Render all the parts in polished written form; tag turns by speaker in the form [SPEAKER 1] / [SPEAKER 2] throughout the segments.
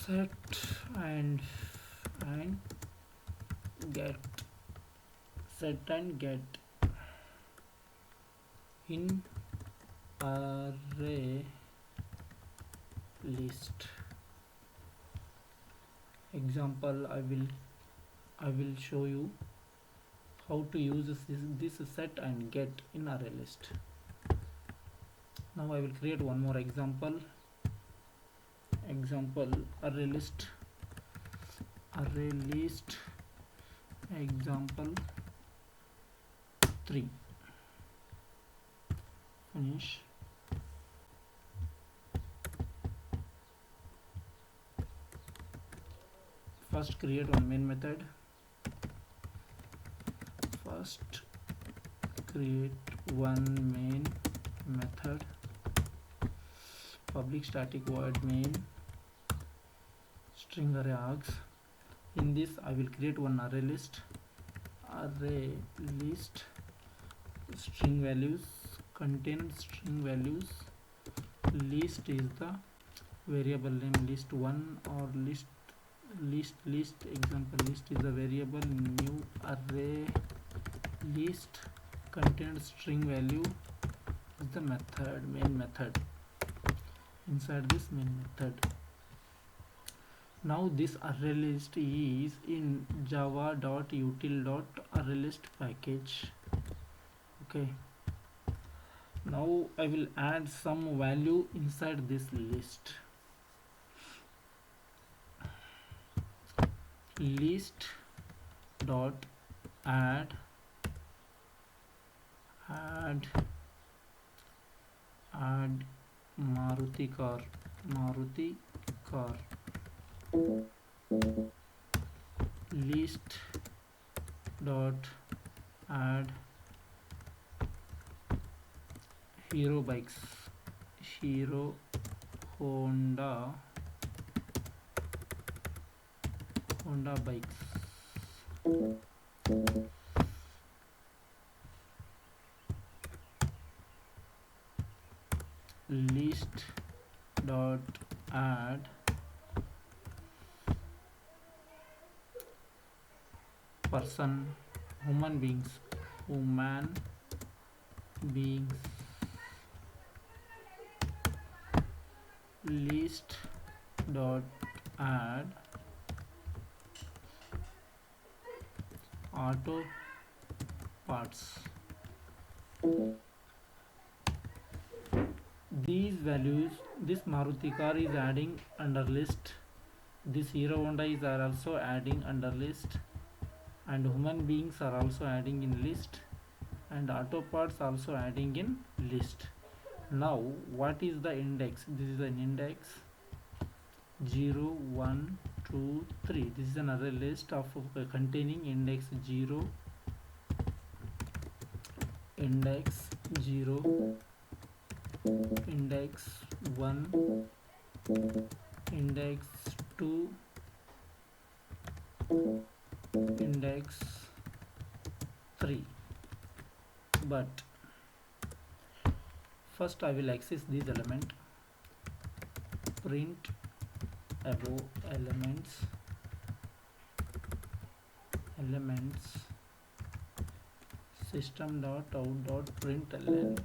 [SPEAKER 1] set and get, set and get in array list. Example, I will show you how to use this set and get in array list. Now I will create one more example. Array list example 3. Finish. First create one main method. First create one main method, public static void main string array args. In this I will create one array list string values, contain string values. List is the variable name, list1 or list. Example list is a variable. New array list contains string value is the main method inside this main method. Now this array list is in java.util.arraylist package. Okay, now I will add some value inside this list. List dot add Maruti car. List dot add Hero bikes, Honda bikes. List dot add human beings. List dot add auto parts. These values, this Maruti car is adding under list, this Hero Honda is also adding under list, and human beings are also adding in list, and auto parts also adding in list. Now what is the index? This is an index 0 1 2 3. This is an array list of containing index 0, index 0, index 1, index 2, index 3. But first I will access this element. Print above elements system.out.println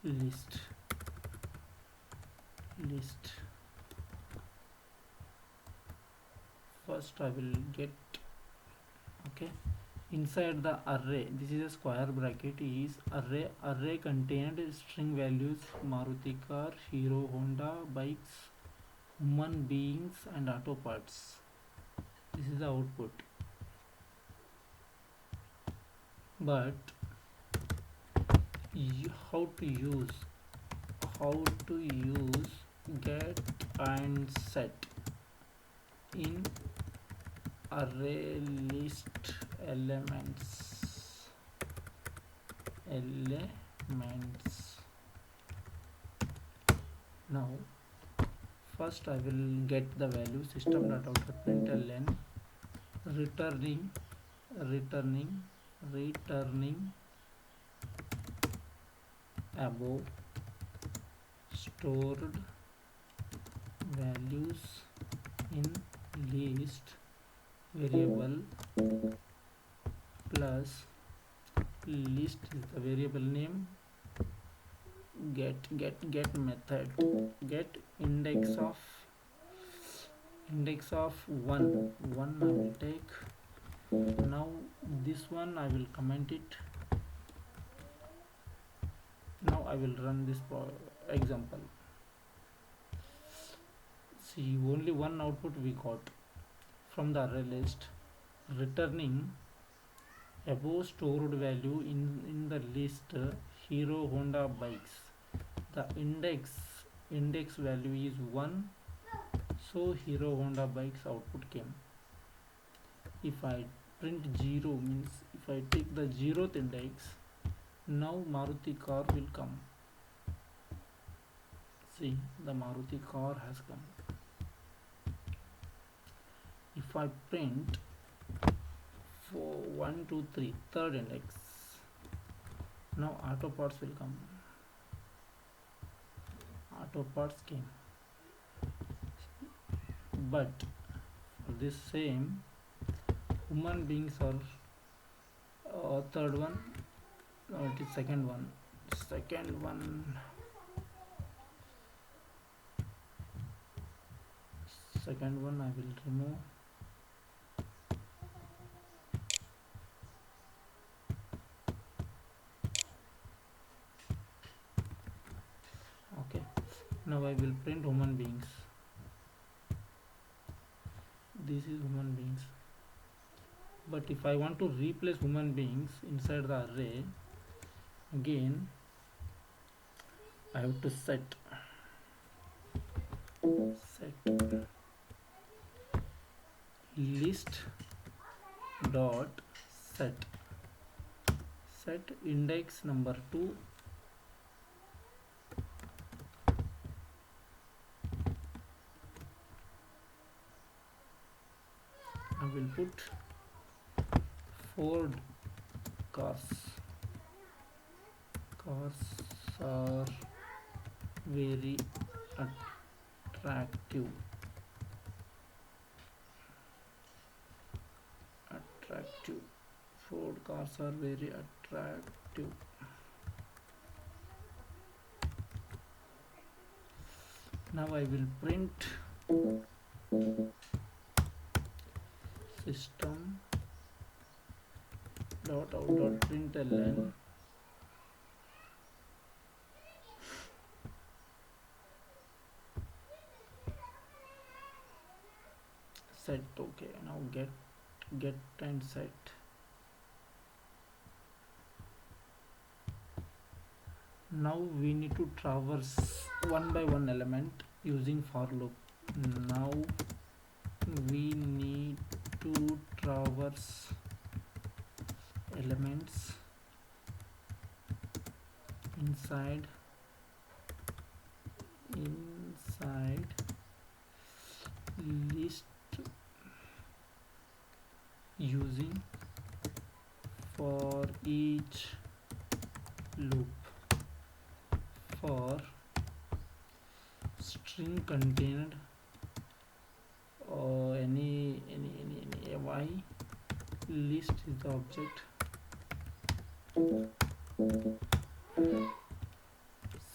[SPEAKER 1] list. First I will get, okay, inside the array, this is a square bracket, is array contained string values Maruti car, Hero Honda bikes, human beings and auto parts. This is the output. But how to use get and set in array list elements. Now first I will get the value system.out.println returning above stored values in list variable plus list is the variable name, get method, get index of 1 I will take. Now this one I will comment it. Now I will run this example. See, only one output we got from the array list, returning above stored value in the list Hero Honda bikes. The index value is 1, so Hero Honda bikes output came. If I print 0 means if I take the 0th index, now Maruti car will come. See, the Maruti car has come. If I print for 1 2 3 third index, now auto parts will come. Auto parts came, but for this same human beings are third one. No, it is second one. Second one I will remove. Okay, now I will print human beings. This is human beings, but if I want to replace human beings inside the array, again I have to set list dot set index number 2 I will put Ford cars are very attractive. Ford cars are very attractive. Now I will print system dot out dot println set. Okay, now get and set. Now we need to traverse one by one element using for loop. Now we need to traverse elements inside list using for each loop. For string contained any y, list is the object,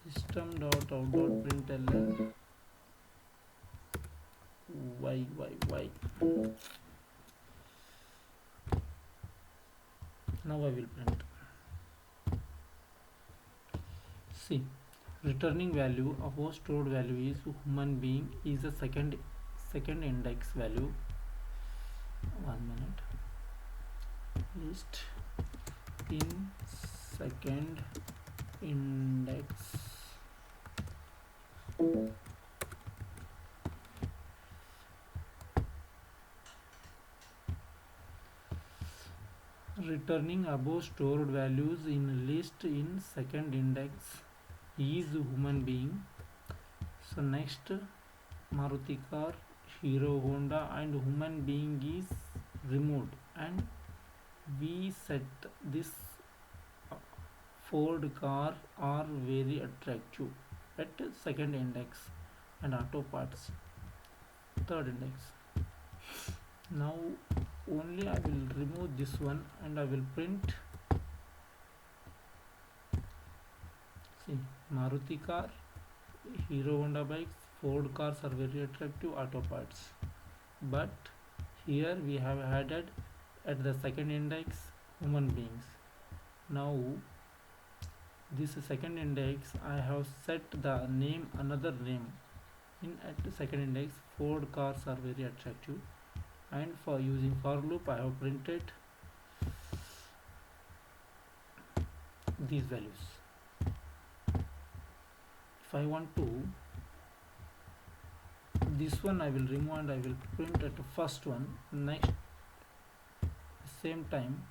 [SPEAKER 1] system dot out dot println y. Now I will print. See, returning value of our stored value is human being is the second index value. 1 minute. List in second index. Returning above stored values in list in second index is human being. So next, Maruti car, Hero Honda and human being is removed, and we set this Ford car are very attractive at second index, and auto parts third index. Now only I will remove this one and I will print. See, Maruti car, Hero Honda bikes, Ford cars are very attractive auto parts. But here we have added at the second index human beings. Now this second index I have set the name another name. In at the second index Ford cars are very attractive, and for using for loop I have printed these values. If I want to, this one I will remove and I will print at the first one. Next same time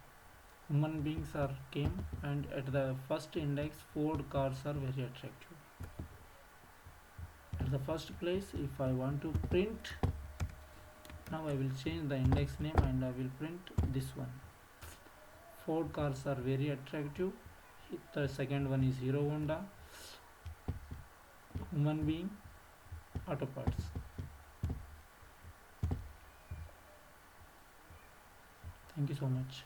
[SPEAKER 1] human beings are came, and at the first index Ford cars are very attractive. At the first place if I want to print, now I will change the index name and I will print this one. Ford cars are very attractive. The second one is Hero Honda, human being, auto parts. Thank you so much.